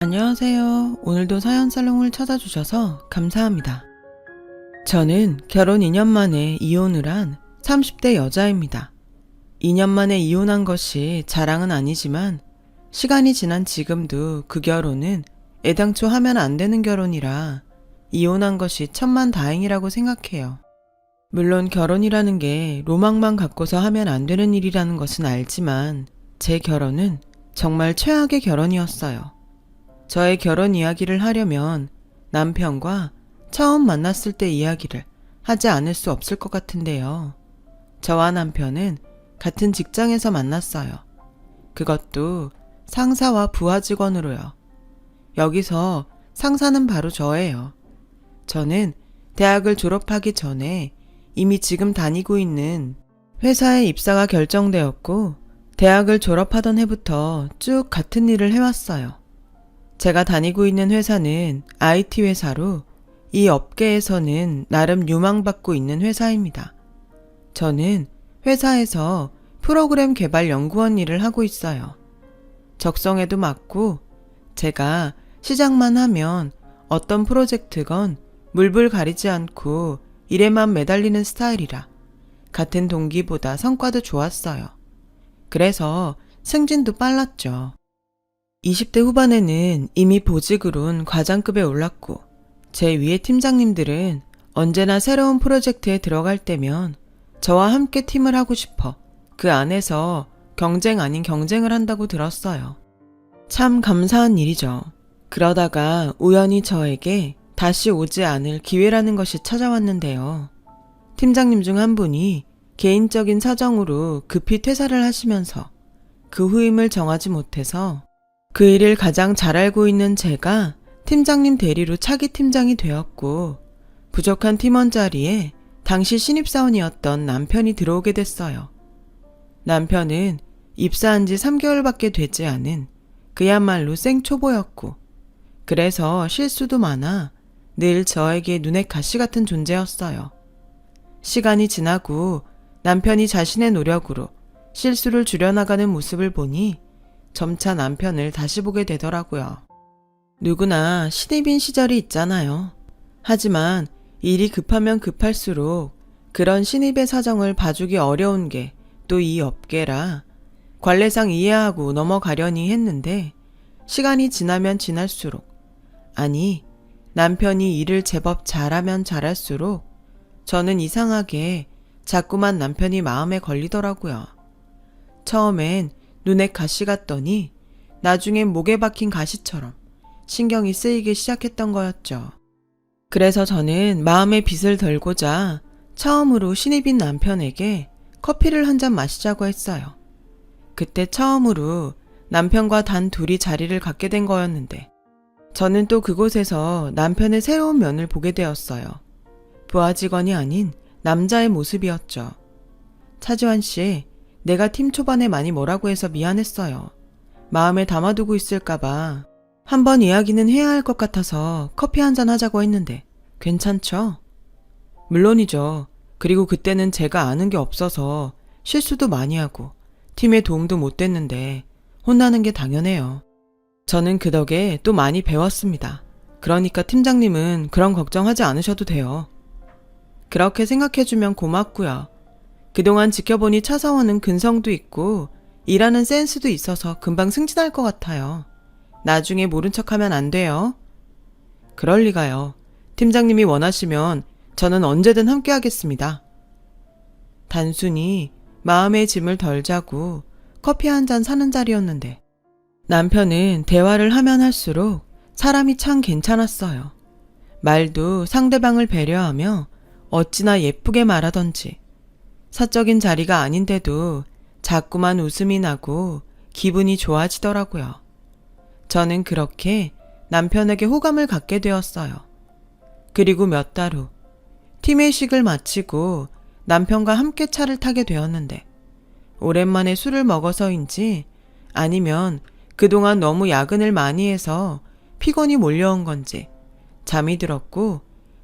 안녕하세요. 오늘도 사연살롱을 찾아주셔서 감사합니다. 저는 결혼 2년 만에 이혼을 한 30대 여자입니다. 2년 만에 이혼한 것이 자랑은 아니지만 시간이 지난 지금도 그 결혼은 애당초 하면 안 되는 결혼이라 이혼한 것이 천만다행이라고 생각해요. 물론 결혼이라는 게 로망만 갖고서 하면 안 되는 일이라는 것은 알지만 제 결혼은 정말 최악의 결혼이었어요. 저의 결혼 이야기를 하려면 남편과 처음 만났을 때 이야기를 하지 않을 수 없을 것 같은데요. 저와 남편은 같은 직장에서 만났어요. 그것도 상사와 부하 직원으로요. 여기서 상사는 바로 저예요. 저는 대학을 졸업하기 전에 이미 지금 다니고 있는 회사에 입사가 결정되었고 대학을 졸업하던 해부터 쭉 같은 일을 해왔어요. 제가 다니고 있는 회사는 IT 회사로 이 업계에서는 나름 유망받고 있는 회사입니다. 저는 회사에서 프로그램 개발 연구원 일을 하고 있어요. 적성에도 맞고 제가 시작만 하면 어떤 프로젝트건 물불 가리지 않고 일에만 매달리는 스타일이라 같은 동기보다 성과도 좋았어요. 그래서 승진도 빨랐죠. 20대 후반에는 이미 보직으론 과장급에 올랐고 제 위에 팀장님들은 언제나 새로운 프로젝트에 들어갈 때면 저와 함께 팀을 하고 싶어 그 안에서 경쟁 아닌 경쟁을 한다고 들었어요. 참 감사한 일이죠. 그러다가 우연히 저에게 다시 오지 않을 기회라는 것이 찾아왔는데요. 팀장님 중 한 분이 개인적인 사정으로 급히 퇴사를 하시면서 그 후임을 정하지 못해서 그 일을 가장 잘 알고 있는 제가 팀장님 대리로 차기 팀장이 되었고 부족한 팀원 자리에 당시 신입사원이었던 남편이 들어오게 됐어요. 남편은 입사한 지 3개월밖에 되지 않은 그야말로 생초보였고 그래서 실수도 많아 늘 저에게 눈에 가시 같은 존재였어요. 시간이 지나고 남편이 자신의 노력으로 실수를 줄여나가는 모습을 보니 점차 남편을 다시 보게 되더라고요. 누구나 신입인 시절이 있잖아요. 하지만 일이 급하면 급할수록 그런 신입의 사정을 봐주기 어려운 게 또 이 업계라 관례상 이해하고 넘어가려니 했는데 시간이 지나면 지날수록 아니 남편이 일을 제법 잘하면 잘할수록 저는 이상하게 자꾸만 남편이 마음에 걸리더라고요. 처음엔 눈에 가시 같더니 나중엔 목에 박힌 가시처럼 신경이 쓰이기 시작했던 거였죠. 그래서 저는 마음의 빚을 덜고자 처음으로 신입인 남편에게 커피를 한 잔 마시자고 했어요. 그때 처음으로 남편과 단 둘이 자리를 갖게 된 거였는데 저는 또 그곳에서 남편의 새로운 면을 보게 되었어요. 부하 직원이 아닌 남자의 모습이었죠. 차지환 씨, 내가 팀 초반에 많이 뭐라고 해서 미안했어요. 마음에 담아두고 있을까봐 한번 이야기는 해야 할 것 같아서 커피 한잔 하자고 했는데 괜찮죠? 물론이죠. 그리고 그때는 제가 아는 게 없어서 실수도 많이 하고 팀에 도움도 못 됐는데 혼나는 게 당연해요. 저는 그 덕에 또 많이 배웠습니다. 그러니까 팀장님은 그런 걱정하지 않으셔도 돼요. 그렇게 생각해주면 고맙고요. 그동안 지켜보니 차사원은 근성도 있고 일하는 센스도 있어서 금방 승진할 것 같아요. 나중에 모른 척하면 안 돼요. 그럴 리가요. 팀장님이 원하시면 저는 언제든 함께 하겠습니다. 단순히 마음의 짐을 덜 자고 커피 한 잔 사는 자리였는데 남편은 대화를 하면 할수록 사람이 참 괜찮았어요. 말도 상대방을 배려하며 어찌나 예쁘게 말하던지 사적인 자리가 아닌데도 자꾸만 웃음이 나고 기분이 좋아지더라고요. 저는 그렇게 남편에게 호감을 갖게 되었어요. 그리고 몇 달 후 팀회식을 마치고 남편과 함께 차를 타게 되었는데 오랜만에 술을 먹어서인지 아니면 그동안 너무 야근을 많이 해서 피곤이 몰려온 건지 잠이 들었고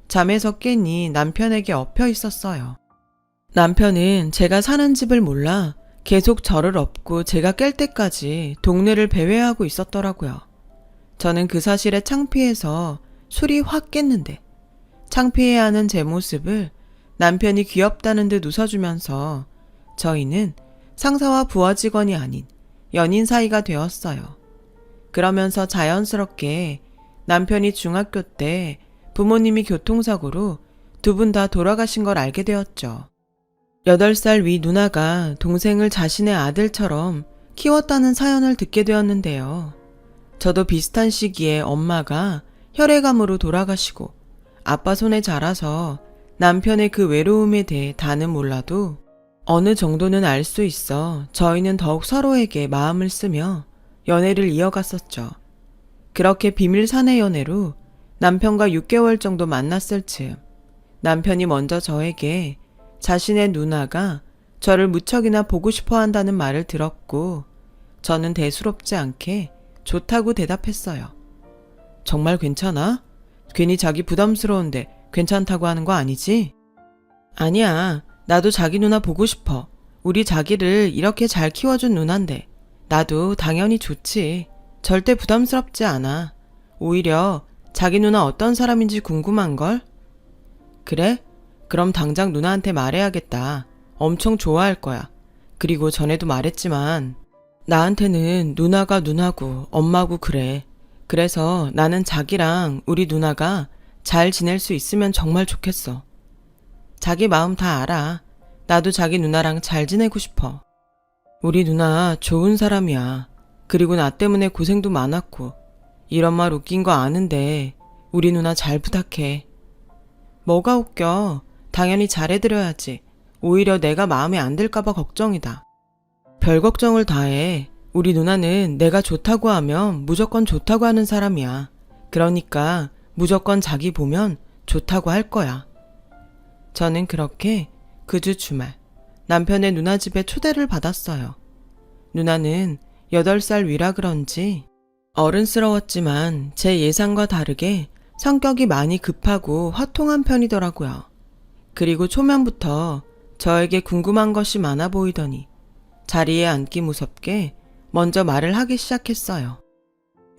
잠에서 깨니 남편에게 엎여 있었어요. 남편은 제가 사는 집을 몰라 계속 저를 업고 제가 깰 때까지 동네를 배회하고 있었더라고요. 저는 그 사실에 창피해서 술이 확 깼는데 창피해하는 제 모습을 남편이 귀엽다는 듯 웃어주면서 저희는 상사와 부하 직원이 아닌 연인 사이가 되었어요. 그러면서 자연스럽게 남편이 중학교 때 부모님이 교통사고로 두 분 다 돌아가신 걸 알게 되었죠. 8살 위 누나가 동생을 자신의 아들처럼 키웠다는 사연을 듣게 되었는데요. 저도 비슷한 시기에 엄마가 혈액암으로 돌아가시고 아빠 손에 자라서 남편의 그 외로움에 대해 다는 몰라도 어느 정도는 알 수 있어 저희는 더욱 서로에게 마음을 쓰며 연애를 이어갔었죠. 그렇게 비밀 사내 연애로 남편과 6개월 정도 만났을 즈음 남편이 먼저 저에게 자신의 누나가 저를 무척이나 보고 싶어 한다는 말을 들었고 저는 대수롭지 않게 좋다고 대답했어요. 정말 괜찮아? 괜히 자기 부담스러운데 괜찮다고 하는 거 아니지? 아니야. 나도 자기 누나 보고 싶어. 우리 자기를 이렇게 잘 키워준 누난데 나도 당연히 좋지. 절대 부담스럽지 않아. 오히려 자기 누나 어떤 사람인지 궁금한걸? 그래? 그럼 당장 누나한테 말해야겠다. 엄청 좋아할 거야. 그리고 전에도 말했지만 나한테는 누나가 누나고 엄마고 그래. 그래서 나는 자기랑 우리 누나가 잘 지낼 수 있으면 정말 좋겠어. 자기 마음 다 알아. 나도 자기 누나랑 잘 지내고 싶어. 우리 누나 좋은 사람이야. 그리고 나 때문에 고생도 많았고 이런 말 웃긴 거 아는데 우리 누나 잘 부탁해. 뭐가 웃겨. 당연히 잘해드려야지. 오히려 내가 마음에 안 들까봐 걱정이다. 별 걱정을 다 해. 우리 누나는 내가 좋다고 하면 무조건 좋다고 하는 사람이야. 그러니까 무조건 자기 보면 좋다고 할 거야. 저는 그렇게 그 주 주말 남편의 누나 집에 초대를 받았어요. 누나는 8살 위라 그런지 어른스러웠지만 제 예상과 다르게 성격이 많이 급하고 화통한 편이더라고요. 그리고 초면부터 저에게 궁금한 것이 많아 보이더니 자리에 앉기 무섭게 먼저 말을 하기 시작했어요.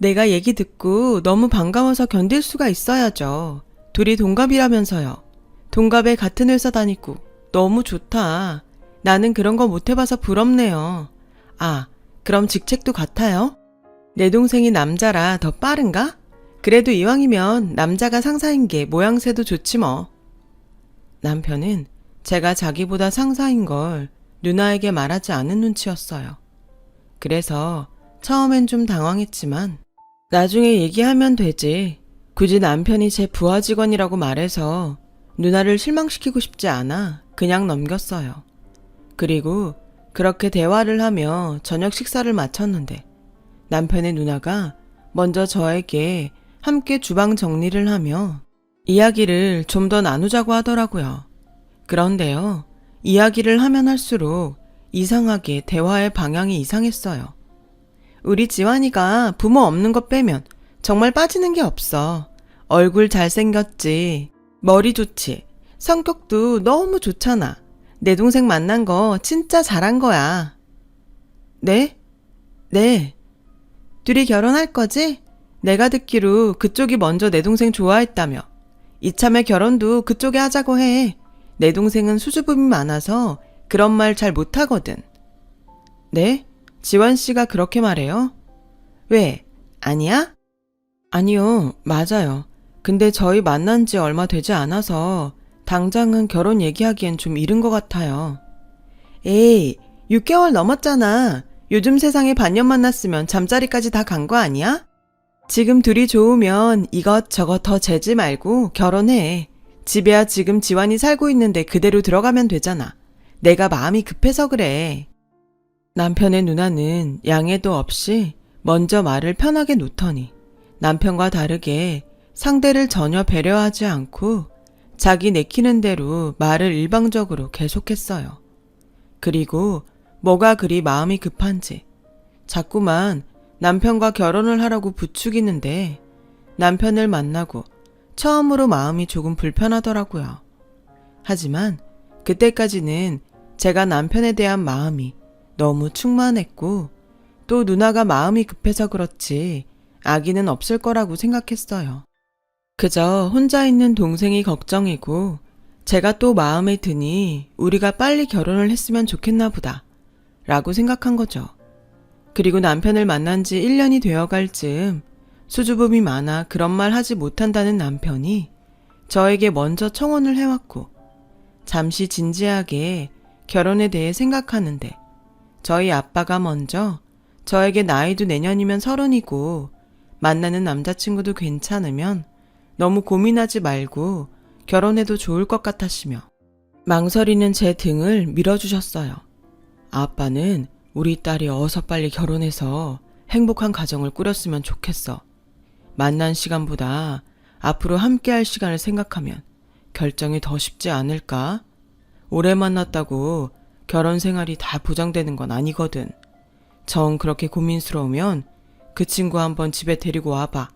내가 얘기 듣고 너무 반가워서 견딜 수가 있어야죠. 둘이 동갑이라면서요. 동갑에 같은 회사 다니고 너무 좋다. 나는 그런 거 못 해봐서 부럽네요. 아, 그럼 직책도 같아요? 내 동생이 남자라 더 빠른가? 그래도 이왕이면 남자가 상사인 게 모양새도 좋지 뭐. 남편은 제가 자기보다 상사인 걸 누나에게 말하지 않은 눈치였어요. 그래서 처음엔 좀 당황했지만 나중에 얘기하면 되지. 굳이 남편이 제 부하 직원이라고 말해서 누나를 실망시키고 싶지 않아 그냥 넘겼어요. 그리고 그렇게 대화를 하며 저녁 식사를 마쳤는데 남편의 누나가 먼저 저에게 함께 주방 정리를 하며 이야기를 좀 더 나누자고 하더라고요. 그런데요, 이야기를 하면 할수록 이상하게 대화의 방향이 이상했어요. 우리 지환이가 부모 없는 거 빼면 정말 빠지는 게 없어. 얼굴 잘생겼지. 머리 좋지. 성격도 너무 좋잖아. 내 동생 만난 거 진짜 잘한 거야. 네? 네. 둘이 결혼할 거지? 내가 듣기로 그쪽이 먼저 내 동생 좋아했다며. 이참에 결혼도 그쪽에 하자고 해. 내 동생은 수줍음이 많아서 그런 말 잘 못하거든. 네? 지환 씨가 그렇게 말해요? 왜? 아니야? 아니요, 맞아요. 근데 저희 만난 지 얼마 되지 않아서 당장은 결혼 얘기하기엔 좀 이른 것 같아요. 에이, 6개월 넘었잖아. 요즘 세상에 반년 만났으면 잠자리까지 다 간 거 아니야? 지금 둘이 좋으면 이것저것 더 재지 말고 결혼해. 집에야 지금 지환이 살고 있는데 그대로 들어가면 되잖아. 내가 마음이 급해서 그래. 남편의 누나는 양해도 없이 먼저 말을 편하게 놓더니 남편과 다르게 상대를 전혀 배려하지 않고 자기 내키는 대로 말을 일방적으로 계속했어요. 그리고 뭐가 그리 마음이 급한지 자꾸만 남편과 결혼을 하라고 부추기는데 남편을 만나고 처음으로 마음이 조금 불편하더라고요. 하지만 그때까지는 제가 남편에 대한 마음이 너무 충만했고 또 누나가 마음이 급해서 그렇지 아기는 없을 거라고 생각했어요. 그저 혼자 있는 동생이 걱정이고 제가 또 마음에 드니 우리가 빨리 결혼을 했으면 좋겠나 보다 라고 생각한 거죠. 그리고 남편을 만난 지 1년이 되어갈 즈음 수줍음이 많아 그런 말 하지 못한다는 남편이 저에게 먼저 청혼을 해왔고 잠시 진지하게 결혼에 대해 생각하는데 저희 아빠가 먼저 저에게 나이도 내년이면 30이고 만나는 남자친구도 괜찮으면 너무 고민하지 말고 결혼해도 좋을 것 같았으며 망설이는 제 등을 밀어주셨어요. 아빠는 우리 딸이 어서 빨리 결혼해서 행복한 가정을 꾸렸으면 좋겠어. 만난 시간보다 앞으로 함께할 시간을 생각하면 결정이 더 쉽지 않을까? 오래 만났다고 결혼 생활이 다 보장되는 건 아니거든. 정 그렇게 고민스러우면 그 친구 한번 집에 데리고 와봐.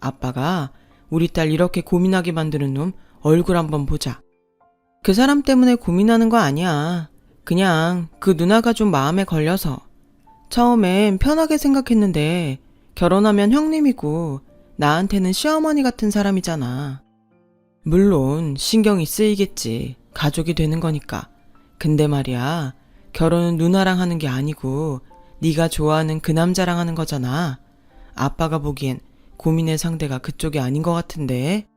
아빠가 우리 딸 이렇게 고민하게 만드는 놈 얼굴 한번 보자. 그 사람 때문에 고민하는 거 아니야. 그냥 그 누나가 좀 마음에 걸려서. 처음엔 편하게 생각했는데 결혼하면 형님이고 나한테는 시어머니 같은 사람이잖아. 물론 신경이 쓰이겠지. 가족이 되는 거니까. 근데 말이야, 결혼은 누나랑 하는 게 아니고 네가 좋아하는 그 남자랑 하는 거잖아. 아빠가 보기엔 고민의 상대가 그쪽이 아닌 것 같은데.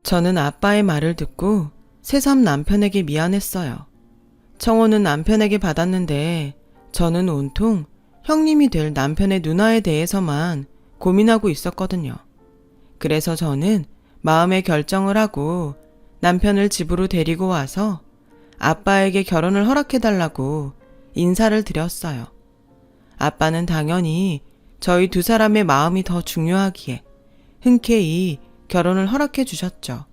저는 아빠의 말을 듣고 새삼 남편에게 미안했어요. 청혼은 남편에게 받았는데 저는 온통 형님이 될 남편의 누나에 대해서만 고민하고 있었거든요. 그래서 저는 마음의 결정을 하고 남편을 집으로 데리고 와서 아빠에게 결혼을 허락해달라고 인사를 드렸어요. 아빠는 당연히 저희 두 사람의 마음이 더 중요하기에 흔쾌히 결혼을 허락해 주셨죠.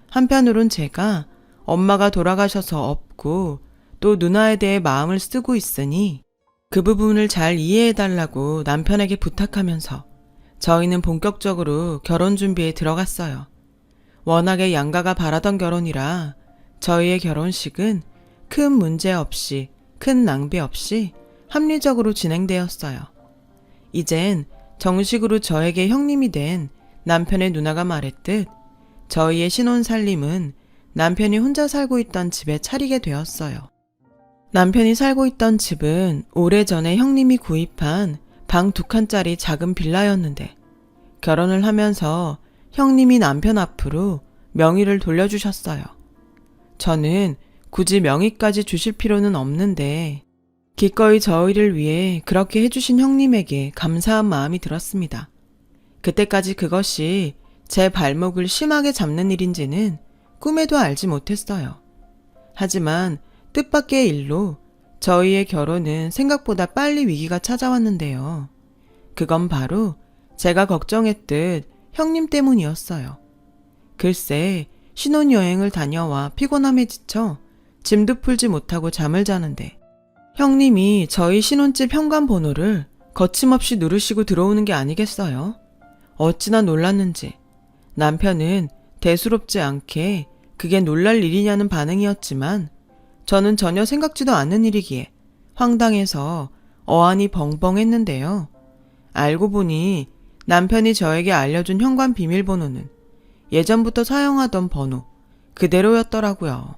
한편으론 제가 엄마가 돌아가셔서 없고 또 누나에 대해 마음을 쓰고 있으니 그 부분을 잘 이해해달라고 남편에게 부탁하면서 저희는 본격적으로 결혼 준비에 들어갔어요. 워낙에 양가가 바라던 결혼이라 저희의 결혼식은 큰 문제 없이, 큰 낭비 없이 합리적으로 진행되었어요. 이젠 정식으로 저에게 형님이 된 남편의 누나가 말했듯 저희의 신혼살림은 남편이 혼자 살고 있던 집에 차리게 되었어요. 남편이 살고 있던 집은 오래전에 형님이 구입한 방 2칸짜리 작은 빌라였는데 결혼을 하면서 형님이 남편 앞으로 명의를 돌려주셨어요. 저는 굳이 명의까지 주실 필요는 없는데 기꺼이 저희를 위해 그렇게 해주신 형님에게 감사한 마음이 들었습니다. 그때까지 그것이 제 발목을 심하게 잡는 일인지는 꿈에도 알지 못했어요. 하지만 뜻밖의 일로 저희의 결혼은 생각보다 빨리 위기가 찾아왔는데요. 그건 바로 제가 걱정했듯 형님 때문이었어요. 글쎄, 신혼여행을 다녀와 피곤함에 지쳐 짐도 풀지 못하고 잠을 자는데 형님이 저희 신혼집 현관 번호를 거침없이 누르시고 들어오는 게 아니겠어요? 어찌나 놀랐는지 남편은 대수롭지 않게 그게 놀랄 일이냐는 반응이었지만 저는 전혀 생각지도 않는 일이기에 황당해서 어안이 벙벙했는데요. 알고 보니 남편이 저에게 알려준 현관 비밀번호는 예전부터 사용하던 번호 그대로였더라고요.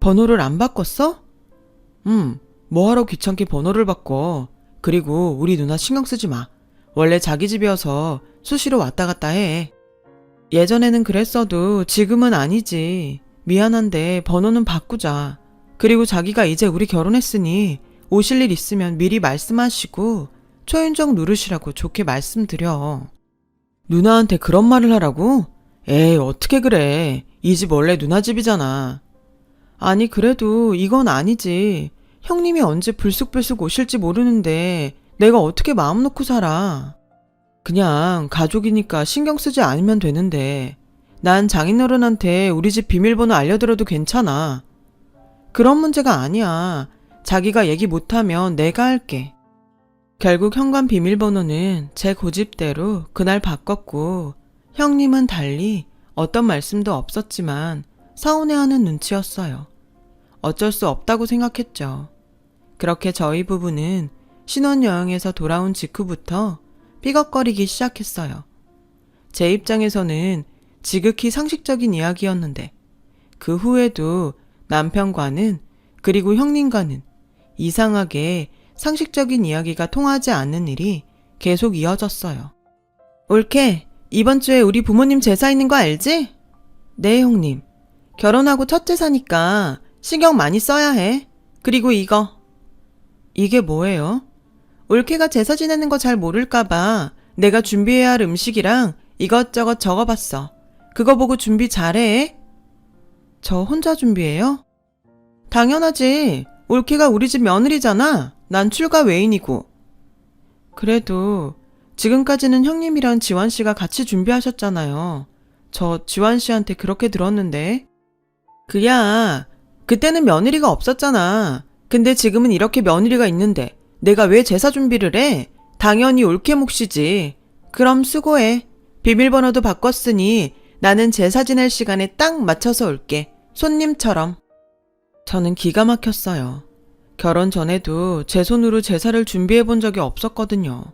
번호를 안 바꿨어? 뭐하러 귀찮게 번호를 바꿔. 그리고 우리 누나 신경 쓰지 마. 원래 자기 집이어서 수시로 왔다 갔다 해. 예전에는 그랬어도 지금은 아니지. 미안한데 번호는 바꾸자. 그리고 자기가 이제 우리 결혼했으니 오실 일 있으면 미리 말씀하시고 초인종 누르시라고 좋게 말씀드려. 누나한테 그런 말을 하라고? 에이, 어떻게 그래. 이 집 원래 누나 집이잖아. 아니, 그래도 이건 아니지. 형님이 언제 불쑥불쑥 오실지 모르는데 내가 어떻게 마음 놓고 살아. 그냥 가족이니까 신경 쓰지 않으면 되는데 난 장인어른한테 우리 집 비밀번호 알려드려도 괜찮아. 그런 문제가 아니야. 자기가 얘기 못하면 내가 할게. 결국 현관 비밀번호는 제 고집대로 그날 바꿨고 형님은 달리 어떤 말씀도 없었지만 서운해하는 눈치였어요. 어쩔 수 없다고 생각했죠. 그렇게 저희 부부는 신혼여행에서 돌아온 직후부터 삐걱거리기 시작했어요. 제 입장에서는 지극히 상식적인 이야기였는데 그 후에도 남편과는 그리고 형님과는 이상하게 상식적인 이야기가 통하지 않는 일이 계속 이어졌어요. 올케, 이번 주에 우리 부모님 제사 있는 거 알지? 네, 형님. 결혼하고 첫 제사니까 신경 많이 써야 해. 그리고 이거. 이게 뭐예요? 올케가 제사 지내는 거 잘 모를까봐 내가 준비해야 할 음식이랑 이것저것 적어봤어. 그거 보고 준비 잘해. 저 혼자 준비해요? 당연하지. 올케가 우리 집 며느리잖아. 난 출가 외인이고. 그래도 지금까지는 형님이랑 지환씨가 같이 준비하셨잖아요. 저 지환씨한테 그렇게 들었는데. 그야, 그때는 며느리가 없었잖아. 근데 지금은 이렇게 며느리가 있는데 내가 왜 제사 준비를 해? 당연히 올케 몫이지. 그럼 수고해. 비밀번호도 바꿨으니 나는 제사 지낼 시간에 딱 맞춰서 올게. 손님처럼. 저는 기가 막혔어요. 결혼 전에도 제 손으로 제사를 준비해 본 적이 없었거든요.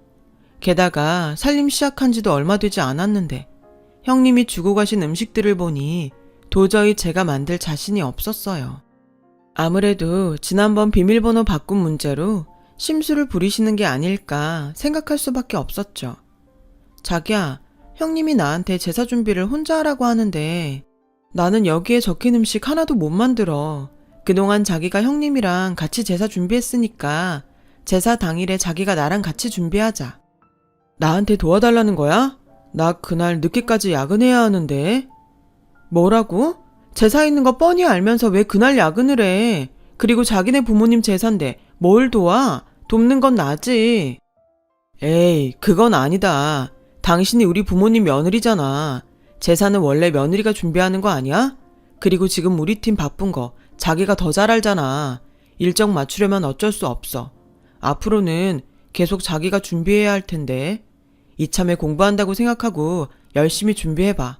게다가 살림 시작한 지도 얼마 되지 않았는데 형님이 주고 가신 음식들을 보니 도저히 제가 만들 자신이 없었어요. 아무래도 지난번 비밀번호 바꾼 문제로 심술을 부리시는 게 아닐까 생각할 수밖에 없었죠. 자기야, 형님이 나한테 제사 준비를 혼자 하라고 하는데 나는 여기에 적힌 음식 하나도 못 만들어. 그동안 자기가 형님이랑 같이 제사 준비했으니까 제사 당일에 자기가 나랑 같이 준비하자. 나한테 도와달라는 거야? 나 그날 늦게까지 야근해야 하는데. 뭐라고? 제사 있는 거 뻔히 알면서 왜 그날 야근을 해? 그리고 자기네 부모님 제사인데 뭘 도와? 돕는 건 나지. 에이, 그건 아니다. 당신이 우리 부모님 며느리잖아. 제사는 원래 며느리가 준비하는 거 아니야? 그리고 지금 우리 팀 바쁜 거 자기가 더 잘 알잖아. 일정 맞추려면 어쩔 수 없어. 앞으로는 계속 자기가 준비해야 할 텐데 이참에 공부한다고 생각하고 열심히 준비해봐.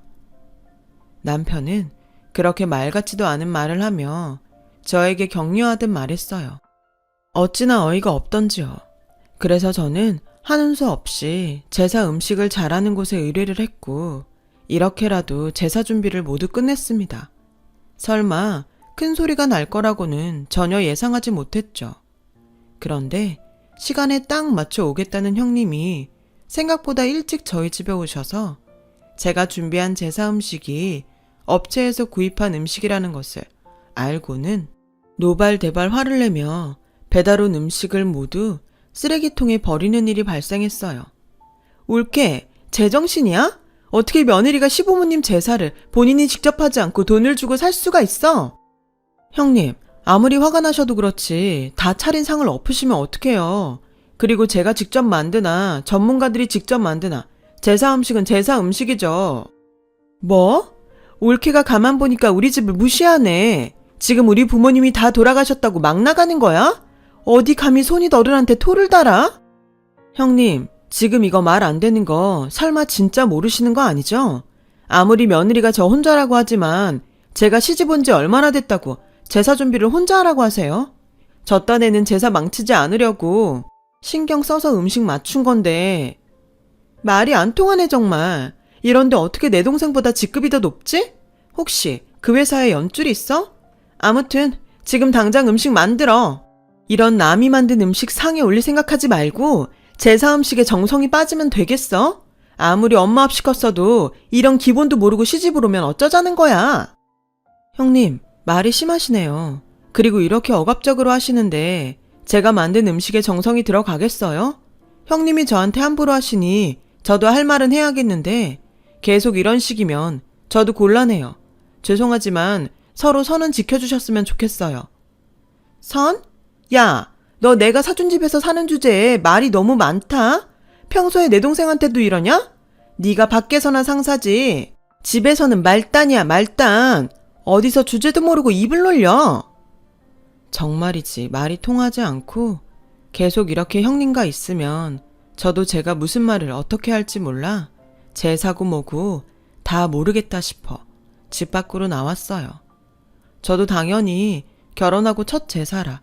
남편은 그렇게 말 같지도 않은 말을 하며 저에게 격려하듯 말했어요. 어찌나 어이가 없던지요. 그래서 저는 하는 수 없이 제사 음식을 잘하는 곳에 의뢰를 했고 이렇게라도 제사 준비를 모두 끝냈습니다. 설마 큰 소리가 날 거라고는 전혀 예상하지 못했죠. 그런데 시간에 딱 맞춰 오겠다는 형님이 생각보다 일찍 저희 집에 오셔서 제가 준비한 제사 음식이 업체에서 구입한 음식이라는 것을 알고는 노발대발 화를 내며 배달 온 음식을 모두 쓰레기통에 버리는 일이 발생했어요. 올케, 제정신이야? 어떻게 며느리가 시부모님 제사를 본인이 직접 하지 않고 돈을 주고 살 수가 있어? 형님, 아무리 화가 나셔도 그렇지 다 차린 상을 엎으시면 어떡해요. 그리고 제가 직접 만드나 전문가들이 직접 만드나 제사 음식은 제사 음식이죠. 뭐? 올케가 가만 보니까 우리 집을 무시하네. 지금 우리 부모님이 다 돌아가셨다고 막 나가는 거야? 어디 감히 손이 어른한테 토를 달아? 형님, 지금 이거 말 안 되는 거 설마 진짜 모르시는 거 아니죠? 아무리 며느리가 저 혼자라고 하지만 제가 시집 온 지 얼마나 됐다고 제사 준비를 혼자 하라고 하세요? 저 딴에는 제사 망치지 않으려고 신경 써서 음식 맞춘 건데 말이 안 통하네 정말. 이런데 어떻게 내 동생보다 직급이 더 높지? 혹시 그 회사에 연줄이 있어? 아무튼 지금 당장 음식 만들어. 이런 남이 만든 음식 상에 올릴 생각하지 말고 제사 음식에 정성이 빠지면 되겠어? 아무리 엄마 없이 컸어도 이런 기본도 모르고 시집을 오면 어쩌자는 거야? 형님, 말이 심하시네요. 그리고 이렇게 억압적으로 하시는데 제가 만든 음식에 정성이 들어가겠어요? 형님이 저한테 함부로 하시니 저도 할 말은 해야겠는데 계속 이런 식이면 저도 곤란해요. 죄송하지만 서로 선은 지켜주셨으면 좋겠어요. 선? 야, 너 내가 사준 집에서 사는 주제에 말이 너무 많다? 평소에 내 동생한테도 이러냐? 네가 밖에서나 상사지. 집에서는 말단이야, 말단. 어디서 주제도 모르고 입을 놀려. 정말이지 말이 통하지 않고 계속 이렇게 형님과 있으면 저도 제가 무슨 말을 어떻게 할지 몰라 제 사고 뭐고 다 모르겠다 싶어 집 밖으로 나왔어요. 저도 당연히 결혼하고 첫 제사라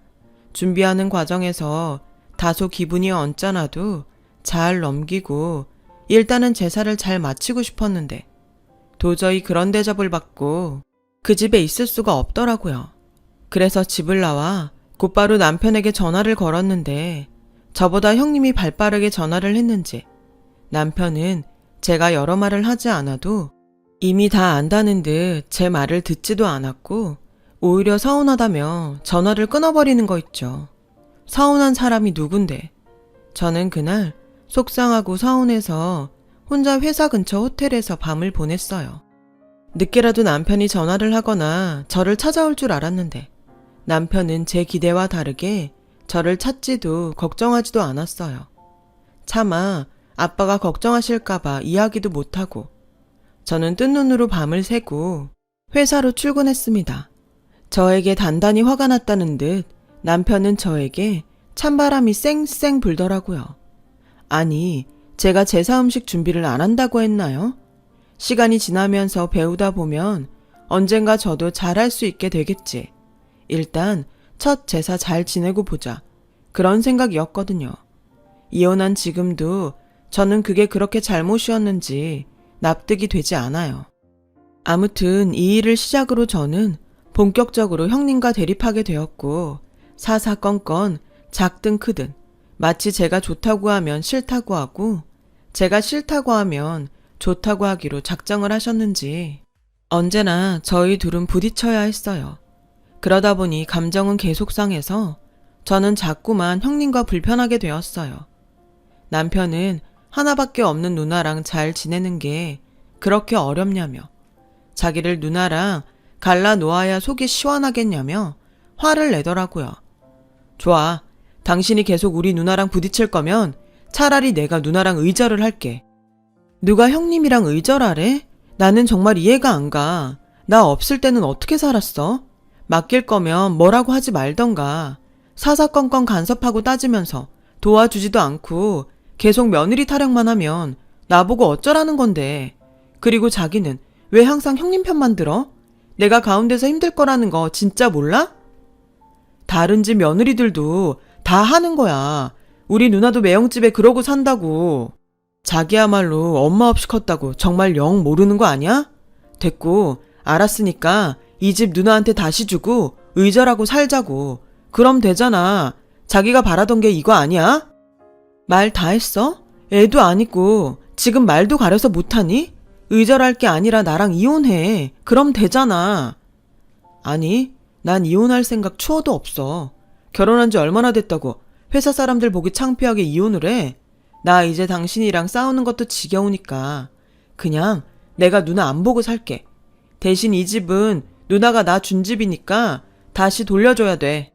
준비하는 과정에서 다소 기분이 언짢아도 잘 넘기고 일단은 제사를 잘 마치고 싶었는데 도저히 그런 대접을 받고 그 집에 있을 수가 없더라고요. 그래서 집을 나와 곧바로 남편에게 전화를 걸었는데 저보다 형님이 발빠르게 전화를 했는지 남편은 제가 여러 말을 하지 않아도 이미 다 안다는 듯 제 말을 듣지도 않았고 오히려 서운하다며 전화를 끊어버리는 거 있죠. 서운한 사람이 누군데. 저는 그날 속상하고 서운해서 혼자 회사 근처 호텔에서 밤을 보냈어요. 늦게라도 남편이 전화를 하거나 저를 찾아올 줄 알았는데 남편은 제 기대와 다르게 저를 찾지도 걱정하지도 않았어요. 차마 아빠가 걱정하실까봐 이야기도 못하고 저는 뜬 눈으로 밤을 새고 회사로 출근했습니다. 저에게 단단히 화가 났다는 듯 남편은 저에게 찬바람이 쌩쌩 불더라고요. 아니, 제가 제사 음식 준비를 안 한다고 했나요? 시간이 지나면서 배우다 보면 언젠가 저도 잘할 수 있게 되겠지. 일단 첫 제사 잘 지내고 보자. 그런 생각이었거든요. 이혼한 지금도 저는 그게 그렇게 잘못이었는지 납득이 되지 않아요. 아무튼 이 일을 시작으로 저는 본격적으로 형님과 대립하게 되었고 사사건건 작든 크든 마치 제가 좋다고 하면 싫다고 하고 제가 싫다고 하면 좋다고 하기로 작정을 하셨는지 언제나 저희 둘은 부딪혀야 했어요. 그러다 보니 감정은 계속 상해서 저는 자꾸만 형님과 불편하게 되었어요. 남편은 하나밖에 없는 누나랑 잘 지내는 게 그렇게 어렵냐며 자기를 누나랑 갈라 놓아야 속이 시원하겠냐며 화를 내더라고요. 좋아. 당신이 계속 우리 누나랑 부딪힐 거면 차라리 내가 누나랑 의절을 할게. 누가 형님이랑 의절하래? 나는 정말 이해가 안 가. 나 없을 때는 어떻게 살았어? 맡길 거면 뭐라고 하지 말던가. 사사건건 간섭하고 따지면서 도와주지도 않고 계속 며느리 타령만 하면 나보고 어쩌라는 건데. 그리고 자기는 왜 항상 형님 편만 들어? 내가 가운데서 힘들 거라는 거 진짜 몰라? 다른 집 며느리들도 다 하는 거야. 우리 누나도 매형집에 그러고 산다고. 자기야말로 엄마 없이 컸다고 정말 영 모르는 거 아니야? 됐고, 알았으니까 이 집 누나한테 다시 주고 의절하고 살자고. 그럼 되잖아. 자기가 바라던 게 이거 아니야? 말 다 했어? 애도 아니고 지금 말도 가려서 못하니? 의절할 게 아니라 나랑 이혼해. 그럼 되잖아. 아니, 난 이혼할 생각 추워도 없어. 결혼한 지 얼마나 됐다고 회사 사람들 보기 창피하게 이혼을 해. 나 이제 당신이랑 싸우는 것도 지겨우니까 그냥 내가 누나 안 보고 살게. 대신 이 집은 누나가 나 준 집이니까 다시 돌려줘야 돼.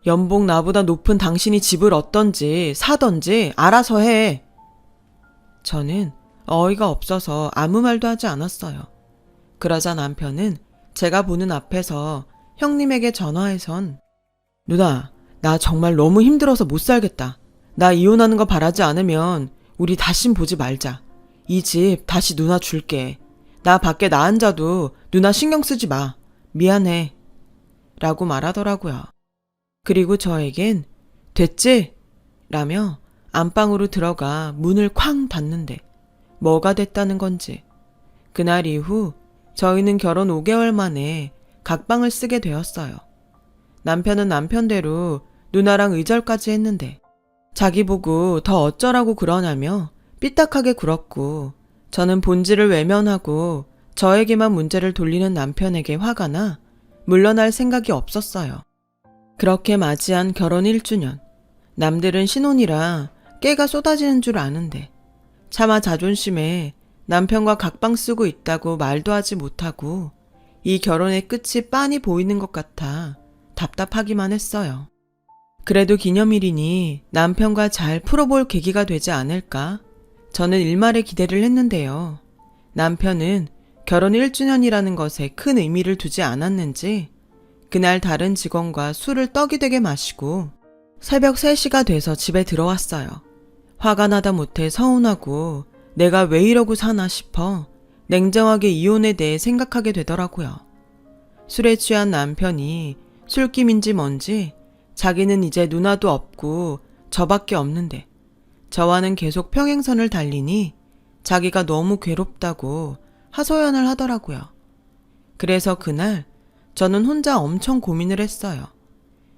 연봉 나보다 높은 당신이 집을 얻던지 사던지 알아서 해. 저는 어이가 없어서 아무 말도 하지 않았어요. 그러자 남편은 제가 보는 앞에서 형님에게 전화해선 누나, 나 정말 너무 힘들어서 못 살겠다. 나 이혼하는 거 바라지 않으면 우리 다신 보지 말자. 이 집 다시 누나 줄게. 나 밖에 나 앉아도 누나 신경 쓰지 마. 미안해. 라고 말하더라고요. 그리고 저에겐 됐지? 라며 안방으로 들어가 문을 쾅 닫는데 뭐가 됐다는 건지. 그날 이후 저희는 결혼 5개월 만에 각방을 쓰게 되었어요. 남편은 남편대로 누나랑 의절까지 했는데 자기 보고 더 어쩌라고 그러냐며 삐딱하게 굴었고 저는 본질을 외면하고 저에게만 문제를 돌리는 남편에게 화가 나 물러날 생각이 없었어요. 그렇게 맞이한 결혼 1주년. 남들은 신혼이라 깨가 쏟아지는 줄 아는데 차마 자존심에 남편과 각방 쓰고 있다고 말도 하지 못하고 이 결혼의 끝이 빤히 보이는 것 같아 답답하기만 했어요. 그래도 기념일이니 남편과 잘 풀어볼 계기가 되지 않을까? 저는 일말의 기대를 했는데요. 남편은 결혼 1주년이라는 것에 큰 의미를 두지 않았는지 그날 다른 직원과 술을 떡이 되게 마시고 새벽 3시가 돼서 집에 들어왔어요. 화가 나다 못해 서운하고 내가 왜 이러고 사나 싶어 냉정하게 이혼에 대해 생각하게 되더라고요. 술에 취한 남편이 술김인지 뭔지 자기는 이제 누나도 없고 저밖에 없는데 저와는 계속 평행선을 달리니 자기가 너무 괴롭다고 하소연을 하더라고요. 그래서 그날 저는 혼자 엄청 고민을 했어요.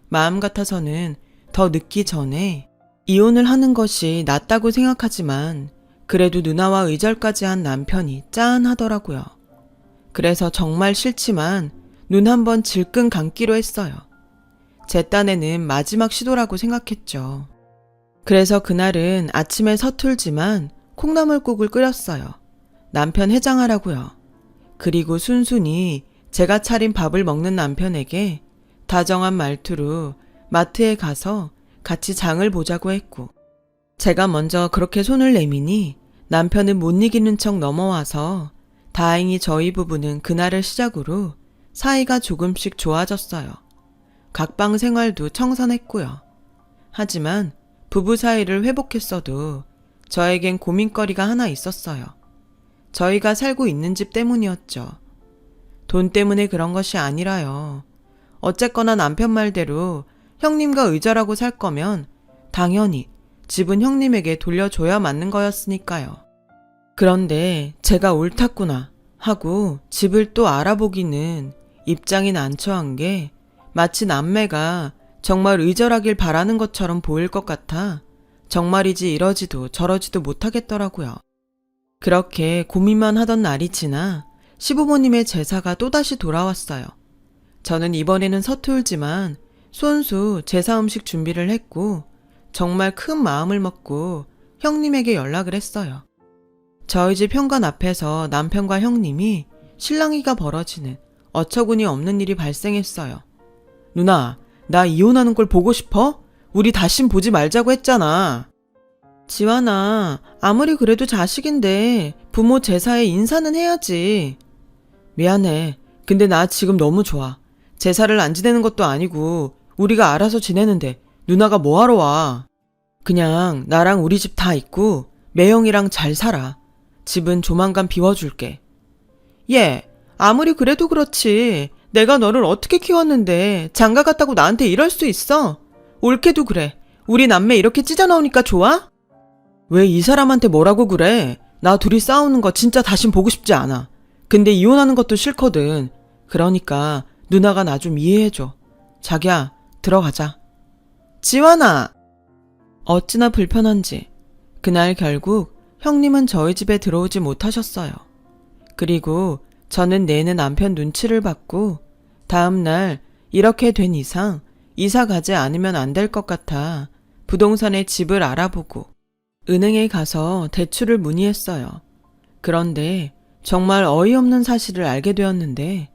마음 같아서는 더 늦기 전에 이혼을 하는 것이 낫다고 생각하지만 그래도 누나와 의절까지 한 남편이 짠하더라고요. 그래서 정말 싫지만 눈 한번 질끈 감기로 했어요. 제 딴에는 마지막 시도라고 생각했죠. 그래서 그날은 아침에 서툴지만 콩나물국을 끓였어요. 남편 해장하라고요. 그리고 순순히 제가 차린 밥을 먹는 남편에게 다정한 말투로 마트에 가서 같이 장을 보자고 했고, 제가 먼저 그렇게 손을 내미니 남편은 못 이기는 척 넘어와서 다행히 저희 부부는 그날을 시작으로 사이가 조금씩 좋아졌어요. 각방 생활도 청산했고요. 하지만 부부 사이를 회복했어도 저에겐 고민거리가 하나 있었어요. 저희가 살고 있는 집 때문이었죠. 돈 때문에 그런 것이 아니라요. 어쨌거나 남편 말대로 형님과 의절하고 살 거면 당연히 집은 형님에게 돌려줘야 맞는 거였으니까요. 그런데 제가 옳았구나 하고 집을 또 알아보기는 입장이 난처한 게 마치 남매가 정말 의절하길 바라는 것처럼 보일 것 같아 정말이지 이러지도 저러지도 못하겠더라고요. 그렇게 고민만 하던 날이 지나 시부모님의 제사가 또다시 돌아왔어요. 저는 이번에는 서툴지만 손수 제사 음식 준비를 했고 정말 큰 마음을 먹고 형님에게 연락을 했어요. 저희 집 현관 앞에서 남편과 형님이 실랑이가 벌어지는 어처구니 없는 일이 발생했어요. 누나, 나 이혼하는 걸 보고 싶어? 우리 다신 보지 말자고 했잖아. 지환아, 아무리 그래도 자식인데 부모 제사에 인사는 해야지. 미안해. 근데 나 지금 너무 좋아. 제사를 안 지내는 것도 아니고 우리가 알아서 지내는데 누나가 뭐하러 와. 그냥 나랑 우리 집 다 있고 매형이랑 잘 살아. 집은 조만간 비워줄게. 얘, 아무리 그래도 그렇지. 내가 너를 어떻게 키웠는데 장가 갔다고 나한테 이럴 수 있어? 옳게도 그래. 우리 남매 이렇게 찢어나오니까 좋아? 왜 이 사람한테 뭐라고 그래? 나 둘이 싸우는 거 진짜 다신 보고 싶지 않아. 근데 이혼하는 것도 싫거든. 그러니까 누나가 나 좀 이해해줘. 자기야, 들어가자. 지환아! 어찌나 불편한지 그날 결국 형님은 저희 집에 들어오지 못하셨어요. 그리고 저는 내내 남편 눈치를 받고 다음날 이렇게 된 이상 이사 가지 않으면 안 될 것 같아 부동산에 집을 알아보고 은행에 가서 대출을 문의했어요. 그런데 정말 어이없는 사실을 알게 되었는데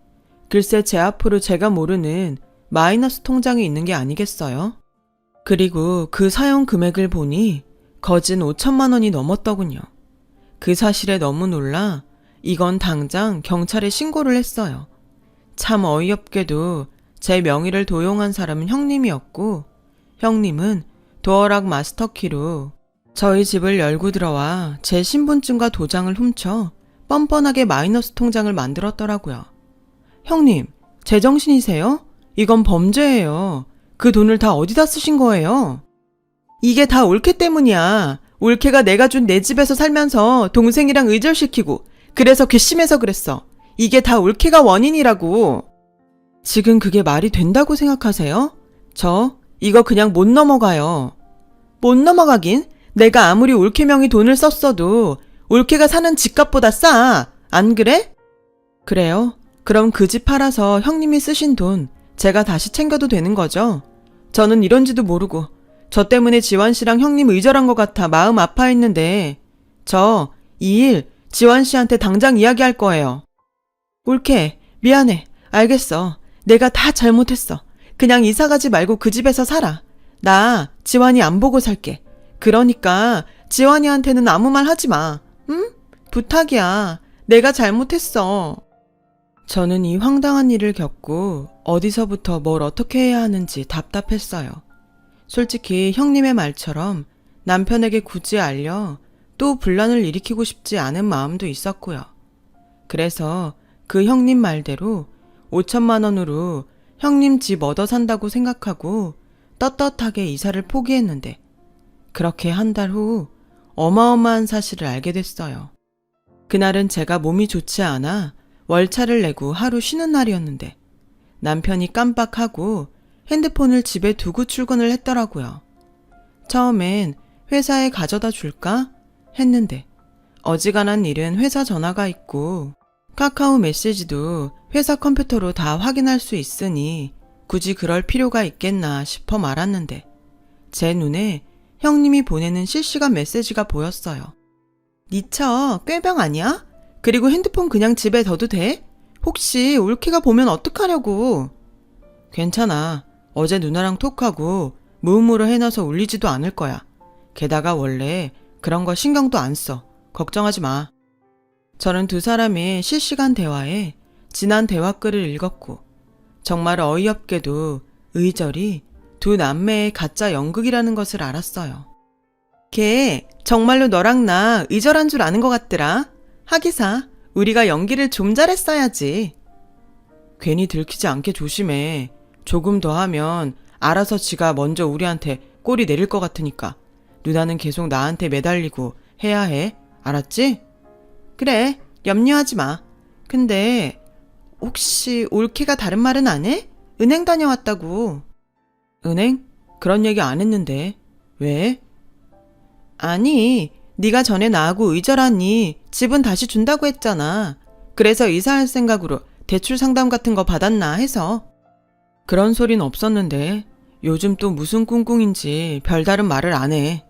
글쎄 제 앞으로 제가 모르는 마이너스 통장이 있는 게 아니겠어요? 그리고 그 사용 금액을 보니 거진 5천만 원이 넘었더군요. 그 사실에 너무 놀라 이건 당장 경찰에 신고를 했어요. 참 어이없게도 제 명의를 도용한 사람은 형님이었고 형님은 도어락 마스터키로 저희 집을 열고 들어와 제 신분증과 도장을 훔쳐 뻔뻔하게 마이너스 통장을 만들었더라고요. 형님, 제정신이세요? 이건 범죄예요. 그 돈을 다 어디다 쓰신 거예요? 이게 다 올케 때문이야. 올케가 내가 준 내 집에서 살면서 동생이랑 의절시키고 그래서 괘씸해서 그랬어. 이게 다 올케가 원인이라고. 지금 그게 말이 된다고 생각하세요? 저 이거 그냥 못 넘어가요. 못 넘어가긴? 내가 아무리 올케 명의 돈을 썼어도 올케가 사는 집값보다 싸. 안 그래? 그래요? 그럼 그 집 팔아서 형님이 쓰신 돈 제가 다시 챙겨도 되는 거죠? 저는 이런지도 모르고 저 때문에 지환 씨랑 형님 의절한 것 같아 마음 아파했는데 저 이 일 지환 씨한테 당장 이야기할 거예요. 올케, 미안해. 알겠어. 내가 다 잘못했어. 그냥 이사 가지 말고 그 집에서 살아. 나 지환이 안 보고 살게. 그러니까 지환이한테는 아무 말 하지 마. 응? 부탁이야. 내가 잘못했어. 저는 이 황당한 일을 겪고 어디서부터 뭘 어떻게 해야 하는지 답답했어요. 솔직히 형님의 말처럼 남편에게 굳이 알려 또 분란을 일으키고 싶지 않은 마음도 있었고요. 그래서 그 형님 말대로 5천만 원으로 형님 집 얻어 산다고 생각하고 떳떳하게 이사를 포기했는데 그렇게 한 달 후 어마어마한 사실을 알게 됐어요. 그날은 제가 몸이 좋지 않아 월차를 내고 하루 쉬는 날이었는데 남편이 깜빡하고 핸드폰을 집에 두고 출근을 했더라고요. 처음엔 회사에 가져다 줄까 했는데 어지간한 일은 회사 전화가 있고 카카오 메시지도 회사 컴퓨터로 다 확인할 수 있으니 굳이 그럴 필요가 있겠나 싶어 말았는데 제 눈에 형님이 보내는 실시간 메시지가 보였어요. 니처 꾀병 아니야? 그리고 핸드폰 그냥 집에 둬도 돼? 혹시 올케가 보면 어떡하려고? 괜찮아. 어제 누나랑 톡하고 무음으로 해놔서 울리지도 않을 거야. 게다가 원래 그런 거 신경도 안 써. 걱정하지 마. 저는 두 사람의 실시간 대화에 지난 대화글을 읽었고 정말 어이없게도 의절이 두 남매의 가짜 연극이라는 것을 알았어요. 걔 정말로 너랑 나 의절한 줄 아는 것 같더라. 하기사 우리가 연기를 좀 잘했어야지. 괜히 들키지 않게 조심해. 조금 더 하면 알아서 지가 먼저 우리한테 꼬리 내릴 것 같으니까 누나는 계속 나한테 매달리고 해야 해. 알았지? 그래, 염려하지 마. 근데 혹시 올케가 다른 말은 안 해? 은행 다녀왔다고. 은행? 그런 얘기 안 했는데. 왜? 아니, 네가 전에 나하고 의절하니 집은 다시 준다고 했잖아. 그래서 이사할 생각으로 대출 상담 같은 거 받았나 해서. 그런 소린 없었는데 요즘 또 무슨 꿍꿍인지 별다른 말을 안 해.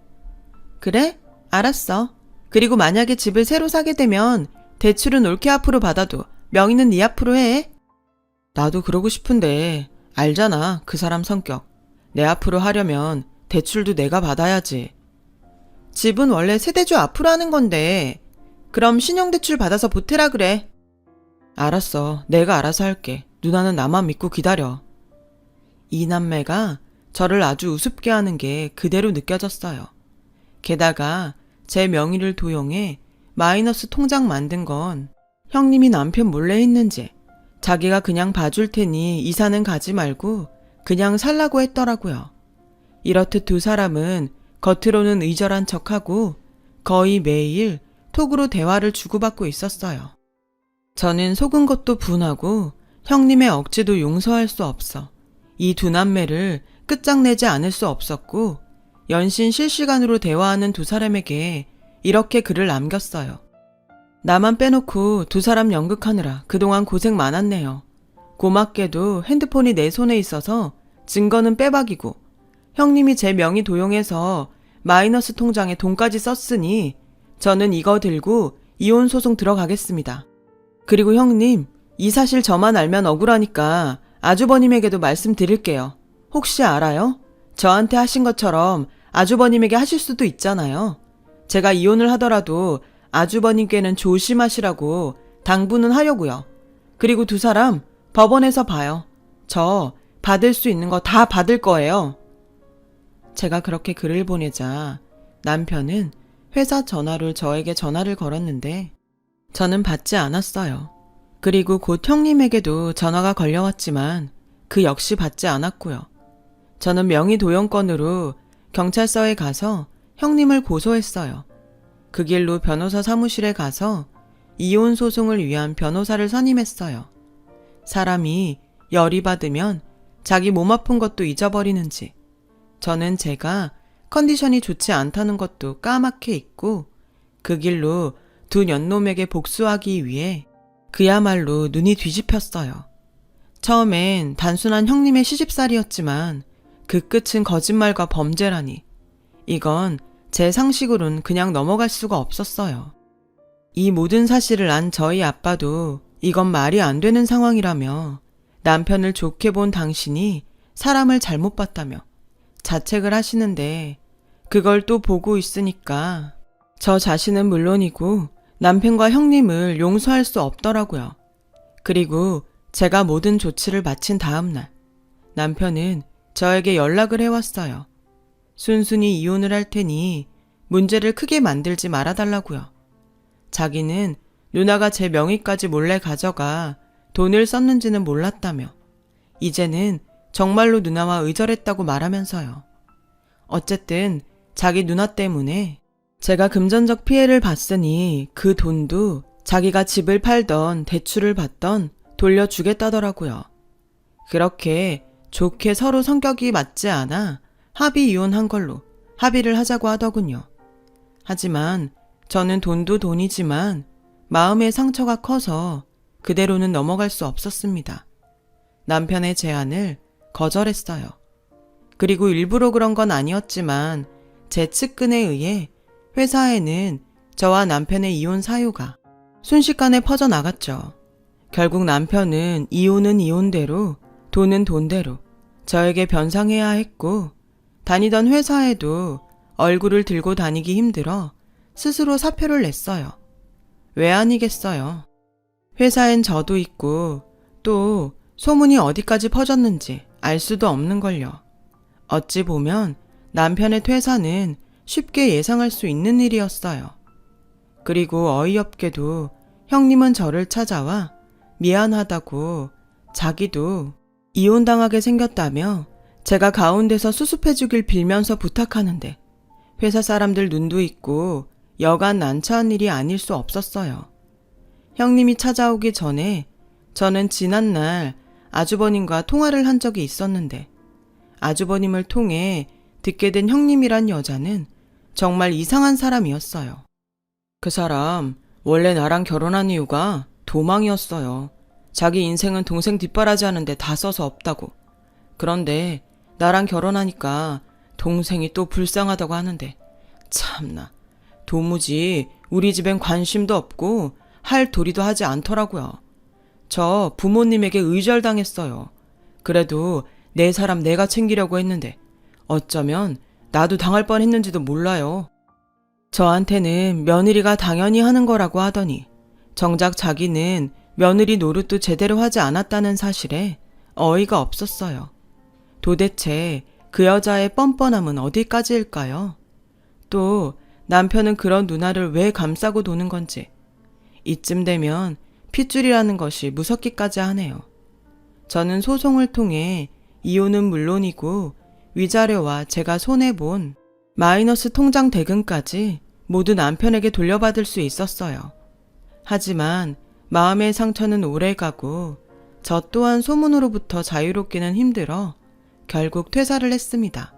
그래? 알았어. 그리고 만약에 집을 새로 사게 되면 대출은 올케 앞으로 받아도 명의는 네 앞으로 해. 나도 그러고 싶은데 알잖아, 그 사람 성격. 내 앞으로 하려면 대출도 내가 받아야지. 집은 원래 세대주 앞으로 하는 건데 그럼 신용대출 받아서 보태라 그래. 알았어. 내가 알아서 할게. 누나는 나만 믿고 기다려. 이 남매가 저를 아주 우습게 하는 게 그대로 느껴졌어요. 게다가 제 명의를 도용해 마이너스 통장 만든 건 형님이 남편 몰래 했는지 자기가 그냥 봐줄 테니 이사는 가지 말고 그냥 살라고 했더라고요. 이렇듯 두 사람은 겉으로는 의절한 척하고 거의 매일 톡으로 대화를 주고받고 있었어요. 저는 속은 것도 분하고 형님의 억지도 용서할 수 없어 이 두 남매를 끝장내지 않을 수 없었고 연신 실시간으로 대화하는 두 사람에게 이렇게 글을 남겼어요. 나만 빼놓고 두 사람 연극하느라 그동안 고생 많았네요. 고맙게도 핸드폰이 내 손에 있어서 증거는 빼박이고 형님이 제 명의 도용해서 마이너스 통장에 돈까지 썼으니 저는 이거 들고 이혼 소송 들어가겠습니다. 그리고 형님, 이 사실 저만 알면 억울하니까 아주버님에게도 말씀드릴게요. 혹시 알아요? 저한테 하신 것처럼 아주버님에게 하실 수도 있잖아요. 제가 이혼을 하더라도 아주버님께는 조심하시라고 당부는 하려고요. 그리고 두 사람 법원에서 봐요. 저 받을 수 있는 거 다 받을 거예요. 제가 그렇게 글을 보내자 남편은 회사 전화로 저에게 전화를 걸었는데 저는 받지 않았어요. 그리고 곧 형님에게도 전화가 걸려왔지만 그 역시 받지 않았고요. 저는 명의 도용건으로 경찰서에 가서 형님을 고소했어요. 그 길로 변호사 사무실에 가서 이혼 소송을 위한 변호사를 선임했어요. 사람이 열이 받으면 자기 몸 아픈 것도 잊어버리는지 저는 제가 컨디션이 좋지 않다는 것도 까맣게 잊고 그 길로 두 년놈에게 복수하기 위해 그야말로 눈이 뒤집혔어요. 처음엔 단순한 형님의 시집살이였지만 그 끝은 거짓말과 범죄라니 이건 제 상식으론 그냥 넘어갈 수가 없었어요. 이 모든 사실을 안 저희 아빠도 이건 말이 안 되는 상황이라며 남편을 좋게 본 당신이 사람을 잘못 봤다며 자책을 하시는데 그걸 또 보고 있으니까 저 자신은 물론이고 남편과 형님을 용서할 수 없더라고요. 그리고 제가 모든 조치를 마친 다음 날 남편은 저에게 연락을 해왔어요. 순순히 이혼을 할 테니 문제를 크게 만들지 말아달라고요. 자기는 누나가 제 명의까지 몰래 가져가 돈을 썼는지는 몰랐다며 이제는 정말로 누나와 의절했다고 말하면서요. 어쨌든 자기 누나 때문에 제가 금전적 피해를 봤으니 그 돈도 자기가 집을 팔던 대출을 받던 돌려주겠다더라고요. 그렇게 좋게 서로 성격이 맞지 않아 합의 이혼한 걸로 합의를 하자고 하더군요. 하지만 저는 돈도 돈이지만 마음의 상처가 커서 그대로는 넘어갈 수 없었습니다. 남편의 제안을 거절했어요. 그리고 일부러 그런 건 아니었지만 제 측근에 의해 회사에는 저와 남편의 이혼 사유가 순식간에 퍼져나갔죠. 결국 남편은 이혼은 이혼대로 돈은 돈대로 저에게 변상해야 했고 다니던 회사에도 얼굴을 들고 다니기 힘들어 스스로 사표를 냈어요. 왜 아니겠어요. 회사엔 저도 있고 또 소문이 어디까지 퍼졌는지 알 수도 없는걸요. 어찌 보면 남편의 퇴사는 쉽게 예상할 수 있는 일이었어요. 그리고 어이없게도 형님은 저를 찾아와 미안하다고 자기도 이혼당하게 생겼다며 제가 가운데서 수습해주길 빌면서 부탁하는데 회사 사람들 눈도 있고 여간 난처한 일이 아닐 수 없었어요. 형님이 찾아오기 전에 저는 지난날 아주버님과 통화를 한 적이 있었는데 아주버님을 통해 듣게 된 형님이란 여자는 정말 이상한 사람이었어요. 그 사람 원래 나랑 결혼한 이유가 도망이었어요. 자기 인생은 동생 뒷바라지 하는데 다 써서 없다고. 그런데 나랑 결혼하니까 동생이 또 불쌍하다고 하는데 참나 도무지 우리 집엔 관심도 없고 할 도리도 하지 않더라고요. 저 부모님에게 의절당했어요. 그래도 내 사람 내가 챙기려고 했는데 어쩌면 나도 당할 뻔했는지도 몰라요. 저한테는 며느리가 당연히 하는 거라고 하더니 정작 자기는 며느리 노릇도 제대로 하지 않았다는 사실에 어이가 없었어요. 도대체 그 여자의 뻔뻔함은 어디까지일까요? 또 남편은 그런 누나를 왜 감싸고 도는 건지 이쯤 되면 핏줄이라는 것이 무섭기까지 하네요. 저는 소송을 통해 이혼은 물론이고 위자료와 제가 손해본 마이너스 통장 대금까지 모두 남편에게 돌려받을 수 있었어요. 하지만 마음의 상처는 오래가고 저 또한 소문으로부터 자유롭기는 힘들어 결국 퇴사를 했습니다.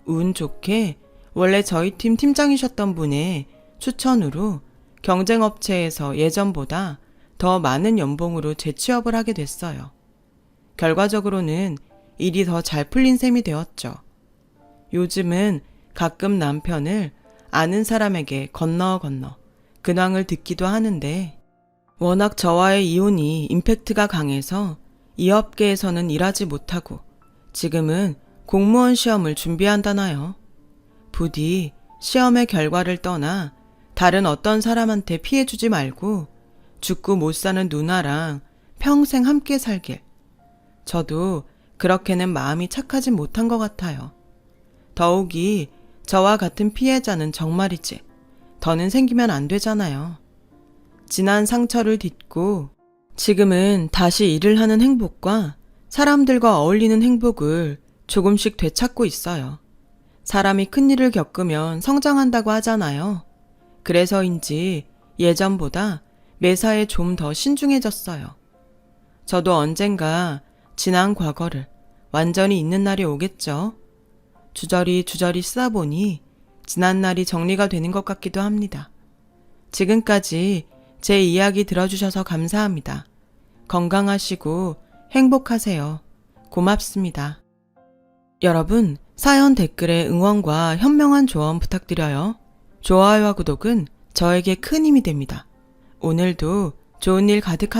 운 좋게 원래 저희 팀 팀장이셨던 분의 추천으로 경쟁업체에서 예전보다 더 많은 연봉으로 재취업을 하게 됐어요. 결과적으로는 일이 더 잘 풀린 셈이 되었죠. 요즘은 가끔 남편을 아는 사람에게 건너 근황을 듣기도 하는데 워낙 저와의 이혼이 임팩트가 강해서 이 업계에서는 일하지 못하고 지금은 공무원 시험을 준비한다나요. 부디 시험의 결과를 떠나 다른 어떤 사람한테 피해주지 말고 죽고 못 사는 누나랑 평생 함께 살길. 저도 그렇게는 마음이 착하지 못한 것 같아요. 더욱이 저와 같은 피해자는 정말이지 더는 생기면 안 되잖아요. 지난 상처를 딛고 지금은 다시 일을 하는 행복과 사람들과 어울리는 행복을 조금씩 되찾고 있어요. 사람이 큰일을 겪으면 성장한다고 하잖아요. 그래서인지 예전보다 매사에 좀 더 신중해졌어요. 저도 언젠가 지난 과거를 완전히 잊는 날이 오겠죠. 주저리 쓰다 보니 지난 날이 정리가 되는 것 같기도 합니다. 지금까지 제 이야기 들어주셔서 감사합니다. 건강하시고 행복하세요. 고맙습니다. 여러분, 사연 댓글에 응원과 현명한 조언 부탁드려요. 좋아요와 구독은 저에게 큰 힘이 됩니다. 오늘도 좋은 일 가득하세요.